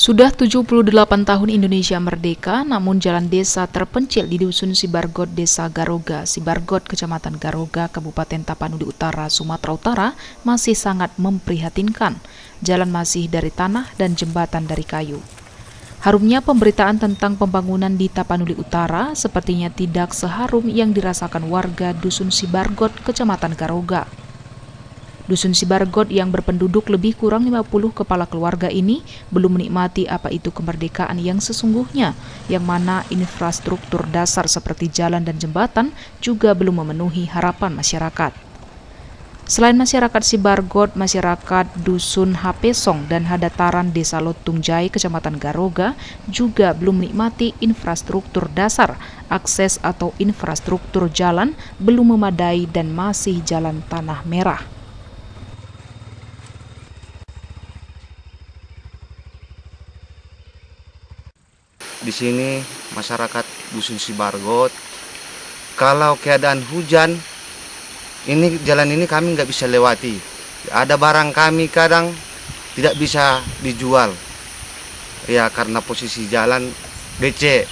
Sudah 78 tahun Indonesia merdeka, namun jalan desa terpencil di Dusun Sibargot, Desa Garoga, Sibargot, Kecamatan Garoga, Kabupaten Tapanuli Utara, Sumatera Utara masih sangat memprihatinkan. Jalan masih dari tanah dan jembatan dari kayu. Harumnya pemberitaan tentang pembangunan di Tapanuli Utara sepertinya tidak seharum yang dirasakan warga Dusun Sibargot, Kecamatan Garoga. Dusun Sibargot yang berpenduduk lebih kurang 50 kepala keluarga ini belum menikmati apa itu kemerdekaan yang sesungguhnya, yang mana infrastruktur dasar seperti jalan dan jembatan juga belum memenuhi harapan masyarakat. Selain masyarakat Sibargot, masyarakat Dusun Hapesong dan Hadataran Desa Lotungjai, Kecamatan Garoga juga belum menikmati infrastruktur dasar, akses atau infrastruktur jalan belum memadai dan masih jalan tanah merah. Di sini masyarakat Dusun Sibargot, kalau keadaan hujan, ini jalan ini kami nggak bisa lewati. Ada barang kami kadang tidak bisa dijual, ya karena posisi jalan becek,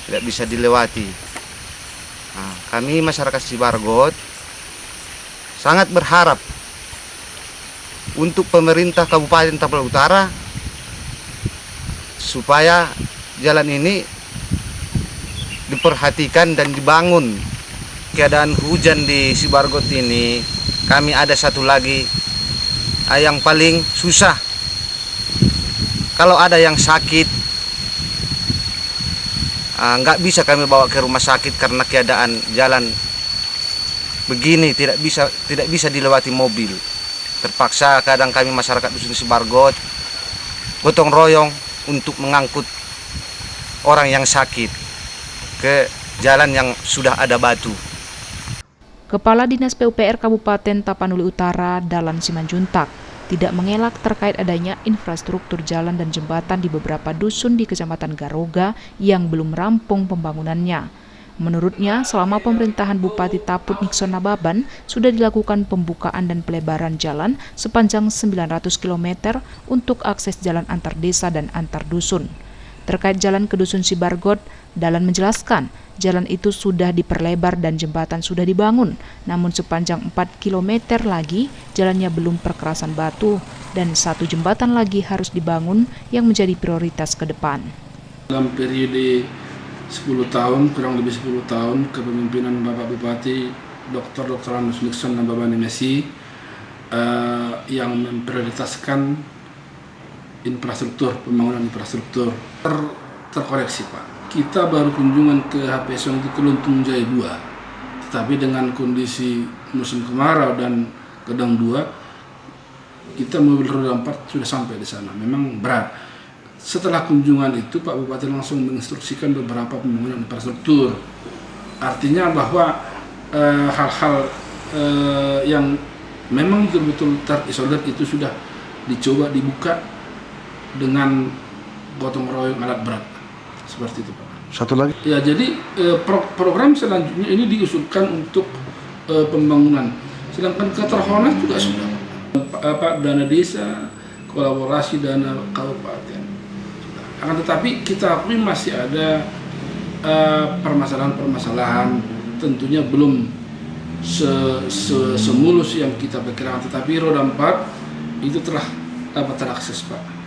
tidak bisa dilewati. Nah, kami masyarakat Sibargot sangat berharap untuk pemerintah Kabupaten Tapanuli Utara supaya jalan ini diperhatikan dan dibangun. Keadaan hujan di Sibargot ini, kami ada satu lagi yang paling susah. Kalau ada yang sakit, nggak bisa kami bawa ke rumah sakit karena keadaan jalan begini tidak bisa dilewati mobil. Terpaksa kadang kami masyarakat Dusun Sibargot gotong royong untuk mengangkut orang yang sakit ke jalan yang sudah ada batu. Kepala Dinas PUPR Kabupaten Tapanuli Utara, Dalan Simanjuntak, tidak mengelak terkait adanya infrastruktur jalan dan jembatan di beberapa dusun di Kecamatan Garoga yang belum rampung pembangunannya. Menurutnya, selama pemerintahan Bupati Taput Nixon Nababan, sudah dilakukan pembukaan dan pelebaran jalan sepanjang 900 km untuk akses jalan antar desa dan antar dusun. Terkait jalan ke Dusun Sibargot, Dalan menjelaskan, jalan itu sudah diperlebar dan jembatan sudah dibangun, namun sepanjang 4 km lagi jalannya belum perkerasan batu dan satu jembatan lagi harus dibangun yang menjadi prioritas ke depan. Dalam periode 10 tahun, kurang lebih 10 tahun kepemimpinan Bapak Bupati Dr. Anus Nixon Nababan MSI yang memprioritaskan infrastruktur, pembangunan infrastruktur terkoreksi Pak. Kita baru kunjungan ke Hapesong itu ke Lotungjai 2, tetapi dengan kondisi musim kemarau dan Gedang 2, kita mobil roda 4 sudah sampai di sana. Memang berat. Setelah kunjungan itu Pak Bupati langsung menginstruksikan beberapa pembangunan infrastruktur. Artinya bahwa hal-hal yang memang betul-betul terisolir itu sudah dicoba dibuka dengan gotong royong alat berat, seperti itu Pak. Satu lagi? Ya, jadi program selanjutnya ini diusulkan untuk pembangunan. Sedangkan keterhonas juga sudah Pak, dana desa, kolaborasi dana kabupaten. Akan tetapi kita akui masih ada permasalahan-permasalahan, tentunya belum semulus yang kita perkirakan. Tetapi roda 4 itu telah dapat terakses Pak.